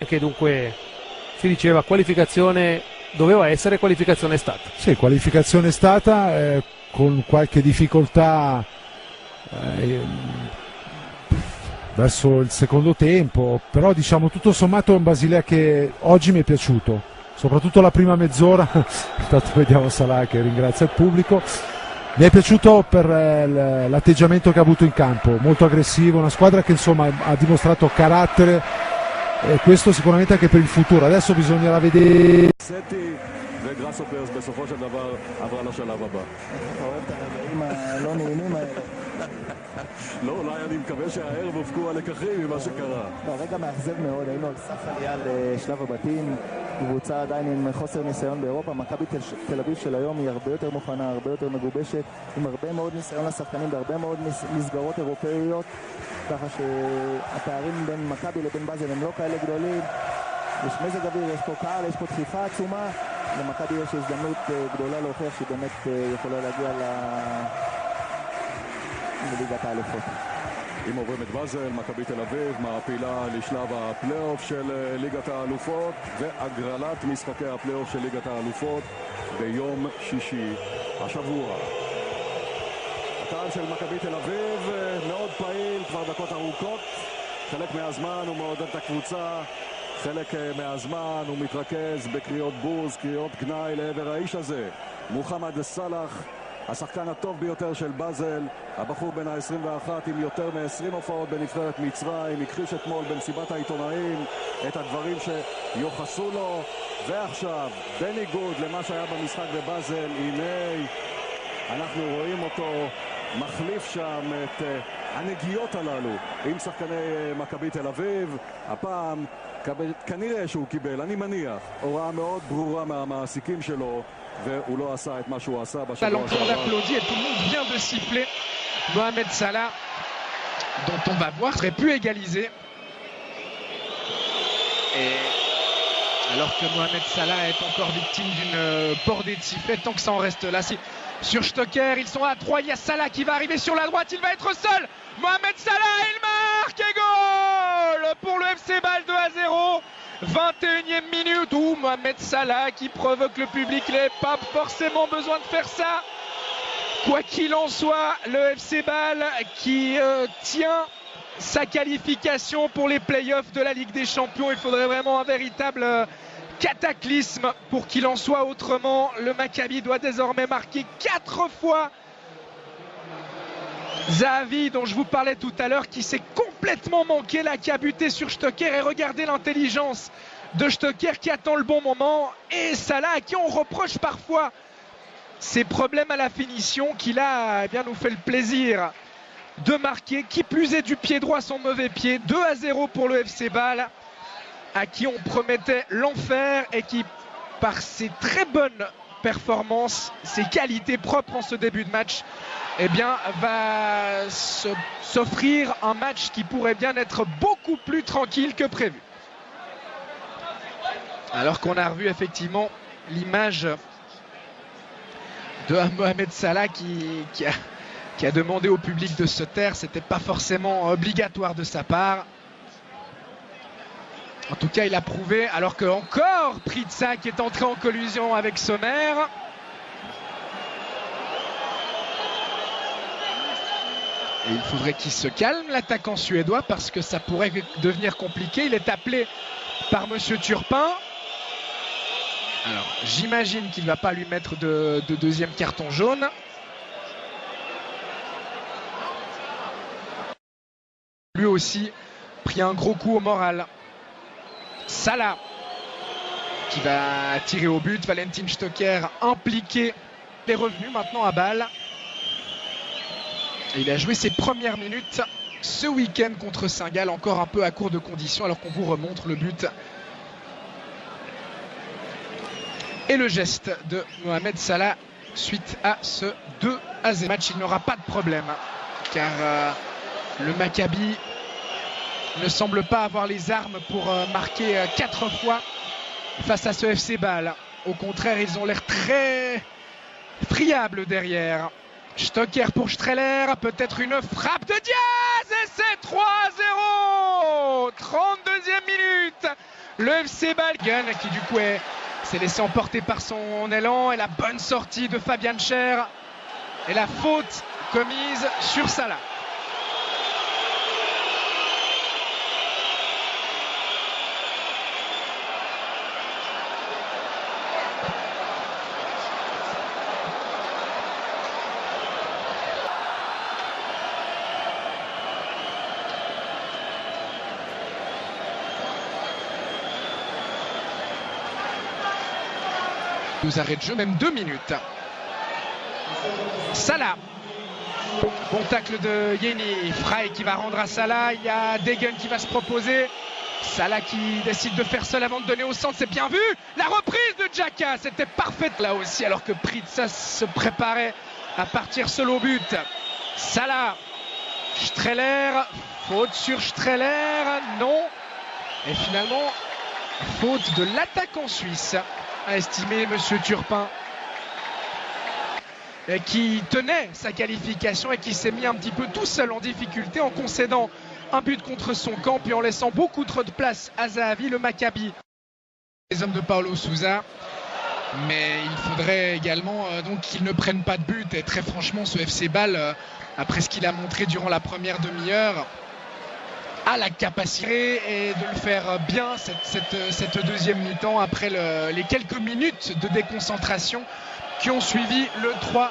che dunque si diceva qualificazione doveva essere, qualificazione è stata. Sì, qualificazione è stata con qualche difficoltà verso il secondo tempo, però diciamo tutto sommato è un Basilea che oggi mi è piaciuto, soprattutto la prima mezz'ora. Intanto vediamo Salah che ringrazia il pubblico. Mi è piaciuto per l'atteggiamento che ha avuto in campo, molto aggressivo, una squadra che insomma ha dimostrato carattere, e questo sicuramente anche per il futuro. Adesso bisognerà vedere. וגראסהופרס בסופו של דבר עברה לשלב הבא. אתה אוהב את הרגעים הלא נעימים האלה. לא, אולי אני מקווה שהערב הופקו הלקחים ממה שקרה. רגע מאכזב מאוד, היינו על סף עלייה לשלב הבתים, קבוצה עדיין עם חוסר ניסיון באירופה. מכבי תל אביב של היום היא הרבה יותר מוכנה, הרבה יותר מגובשת, עם הרבה מאוד ניסיון לשחקנים בהרבה מאוד מסגרות אירופאיות, ככה שהפערים בין מכבי לבין באזל הם לא כאלה גדולים. יש מזג אוויר, יש פה קהל, יש פה דחיפה עצומה. למכבי יש הזדמנות גדולה להוכיח שהיא באמת יכולה להגיע לליגת האלופות. אם עוברים את באזל, מכבי תל אביב מעפילה לשלב הפלייאוף של ליגת האלופות והגרלת משחקי הפלייאוף של ליגת האלופות ביום שישי השבוע. הקהל של מכבי תל אביב מאוד פעיל כבר דקות ארוכות, חלק מהזמן הוא מעודד את הקבוצה, חלק מהזמן הוא מתרכז בקריאות בוז, קריאות גנאי לעבר האיש הזה, מוחמד סלאח, השחקן הטוב ביותר של באזל, הבחור בן ה-21 עם יותר מ-20 הופעות בנבחרת מצרים, הכחיש אתמול במסיבת העיתונאים את הדברים שיוחסו לו, ועכשיו בניגוד למה שהיה במשחק בבאזל, הנה אנחנו רואים אותו מחליף שם את הנגיעות הללו עם שחקני מכבי תל אביב. הפעם כנראה שהוא קיבל, אני מניח, הוראה מאוד ברורה מהמעסיקים שלו, והוא לא עשה את מה שהוא עשה בשבוע L'entour d'applaudir et tout le monde vient de siffler. Mohamed Salah, dont on va voir, aurait pu égaliser. Et alors que Mohamed Salah est encore victime d'une bordée de sifflets, tant que ça en reste là, sur Stocker, ils sont à 3, il y a Salah qui va arriver sur la droite, il va être seul. Mohamed Salah, il marque et goal pour le FC Bâle 2-0. 21e minute où Mohamed Salah qui provoque le public, il n'avait pas forcément besoin de faire ça. Quoi qu'il en soit, le FC Bâle qui tient sa qualification pour les playoffs de la Ligue des Champions. Il faudrait vraiment un véritable cataclysme pour qu'il en soit autrement. Le Maccabi doit désormais marquer 4 fois. Zahavi, dont je vous parlais tout à l'heure, qui s'est complètement manqué là, qui a buté sur Stocker, et regardez l'intelligence de Stocker qui attend le bon moment, et Salah à qui on reproche parfois ses problèmes à la finition, qui là eh bien, nous fait le plaisir de marquer, qui plus est du pied droit son mauvais pied. 2-0 pour le FC Bâle, à qui on promettait l'enfer et qui, par ses très bonnes performances, ses qualités propres en ce début de match, eh bien, va s'offrir un match qui pourrait bien être beaucoup plus tranquille que prévu. Alors qu'on a revu effectivement l'image de Mohamed Salah qui a demandé au public de se taire. C'était pas forcément obligatoire de sa part. En tout cas, il a prouvé, alors que encore Pritsa qui est entré en collision avec Sommer. Et il faudrait qu'il se calme, l'attaquant suédois, parce que ça pourrait devenir compliqué. Il est appelé par Monsieur Turpin. Alors, j'imagine qu'il ne va pas lui mettre de deuxième carton jaune. Lui aussi pris un gros coup au moral. Salah qui va tirer au but. Valentin Stocker impliqué. Il est revenu maintenant à Bâle. Et il a joué ses premières minutes ce week-end contre Saint-Gall, encore un peu à court de conditions, alors qu'on vous remontre le but. Et le geste de Mohamed Salah suite à ce 2-0 match. Il n'aura pas de problème, car le Maccabi ne semble pas avoir les armes pour marquer 4 fois face à ce FC Bâle. Au contraire, ils ont l'air très friables derrière. Stocker pour Streller, peut-être une frappe de Diaz, et c'est 3-0. 32e minute, Le FC Bâle qui du coup s'est laissé emporter par son élan et la bonne sortie de Fabian Schär et la faute commise sur Salah. Nous arrête de jeu, même 2 minutes. Salah. Bon tacle de Yeni. Frey qui va rendre à Salah. Il y a Degen qui va se proposer. Salah qui décide de faire seul avant de donner au centre. C'est bien vu. La reprise de Xhaka. C'était parfaite là aussi. Alors que Pritsas se préparait à partir seul au but. Salah. Streller. Faute sur Streller. Non. Et finalement, faute de l'attaquant suisse, a estimé Monsieur Turpin, qui tenait sa qualification et qui s'est mis un petit peu tout seul en difficulté en concédant un but contre son camp puis en laissant beaucoup trop de place à Zahavi, le Maccabi. Les hommes de Paulo Sousa, mais il faudrait également donc qu'ils ne prennent pas de but. Et très franchement, ce FC Bâle, après ce qu'il a montré durant la première demi-heure, a la capacité et de le faire bien cette deuxième mi-temps après les quelques minutes de déconcentration qui ont suivi le 3-0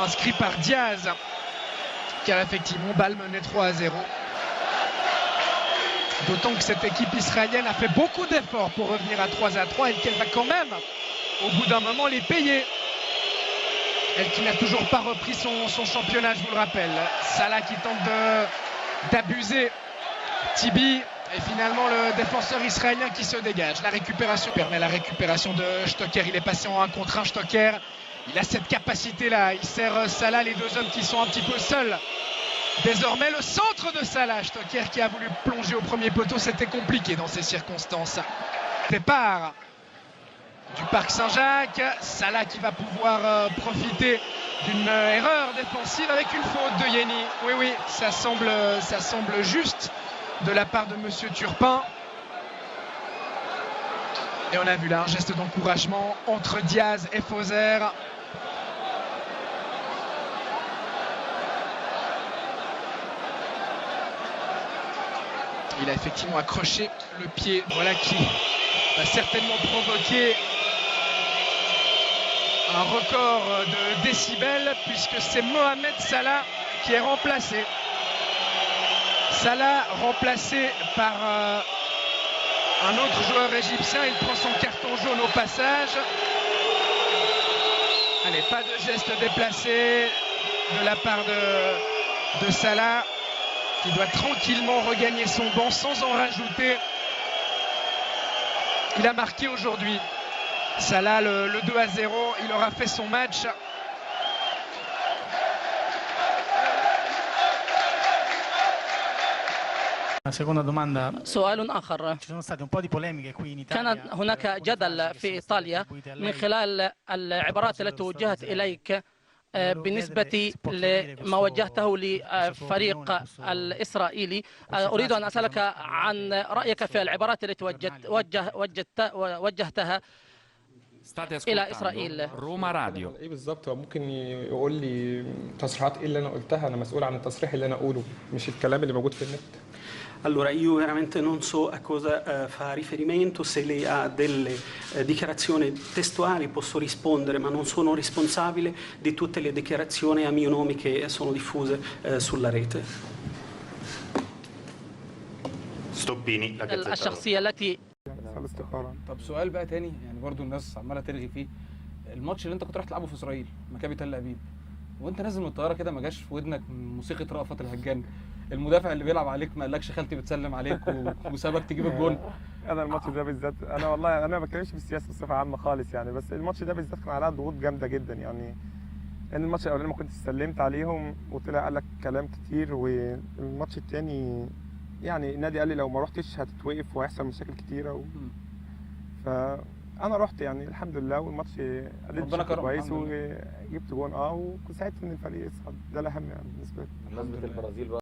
inscrit par Diaz, car effectivement Bâle menait 3-0. D'autant que cette équipe israélienne a fait beaucoup d'efforts pour revenir à 3-3 et qu'elle va quand même au bout d'un moment les payer. Elle qui n'a toujours pas repris son championnat, je vous le rappelle. Salah qui tente d'abuser Tibi, et finalement le défenseur israélien qui se dégage. La récupération permet la récupération de Stocker. Il est passé en 1 contre 1. Stocker, il a cette capacité là. Il sert Salah, les deux hommes qui sont un petit peu seuls. Désormais le centre de Salah. Stocker qui a voulu plonger au premier poteau. C'était compliqué dans ces circonstances. Départ du Parc Saint-Jacques. Salah qui va pouvoir profiter d'une erreur défensive avec une faute de Yeni. Oui, ça semble juste de la part de Monsieur Turpin. Et on a vu là un geste d'encouragement entre Diaz et Fauser. Il a effectivement accroché le pied, voilà qui va certainement provoquer un record de décibels puisque c'est Mohamed Salah qui est remplacé. Salah remplacé par un autre joueur égyptien. Il prend son carton jaune au passage. Allez, pas de geste déplacé de la part de Salah, qui doit tranquillement regagner son banc sans en rajouter. Il a marqué aujourd'hui. Salah, le 2-0, il aura fait son match. Seconda domanda. سؤال آخر. Ci sono state un po' di polemiche qui in كان Italia. هناك جدل في إيطاليا من خلال العبارات التي وجهت إليك بالنسبة لما وجهته لفريق الإسرائيلي. أريد أن أسألك عن رأيك في العبارات التي وجهتها إلى إسرائيل. روما راديو. ايه بالظبط؟ هو ممكن يقول لي تصريحات ايه اللي انا قلتها؟ انا مسؤول عن التصريح اللي انا اقوله مش الكلام اللي موجود في النت. Allora, io veramente non so a cosa fa riferimento, se lei ha delle dichiarazioni testuali posso rispondere, ma non sono responsabile di tutte le dichiarazioni a mio nome che sono diffuse sulla rete. Stoppini, la Gazzetta. الشخصية التي طب سؤال بقى تاني، يعني برضو الناس عماله ترغي فيه. الماتش اللي انت كنت رايح تلعبه في اسرائيل، مكابي تل ابيب، وانت نازل من الطياره كده ما جاش في ودنك موسيقى رأفت الهجان؟ المدافع اللي بيلعب عليك ما قالكش خالتي بتسلم عليك وسابك تجيب الجول؟ انا الماتش ده بالذات، انا والله انا ما بتكلمش في السياسه بصفه عامه خالص يعني، بس الماتش ده بالذات كان عليها ضغوط جامده جدا يعني. لان الماتش الاولاني ما كنت سلمت عليهم وطلع قال لك كلام كتير، والماتش الثاني يعني النادي قال لي لو ما رحتش هتتوقف وهيحصل مشاكل كتيره فانا رحت يعني الحمد لله، والماتش اديت كويس وجبت جون وساعدت ان الفريق يصعد. ده الاهم يعني بالنسبه لي. بمناسبه البرازيل بقى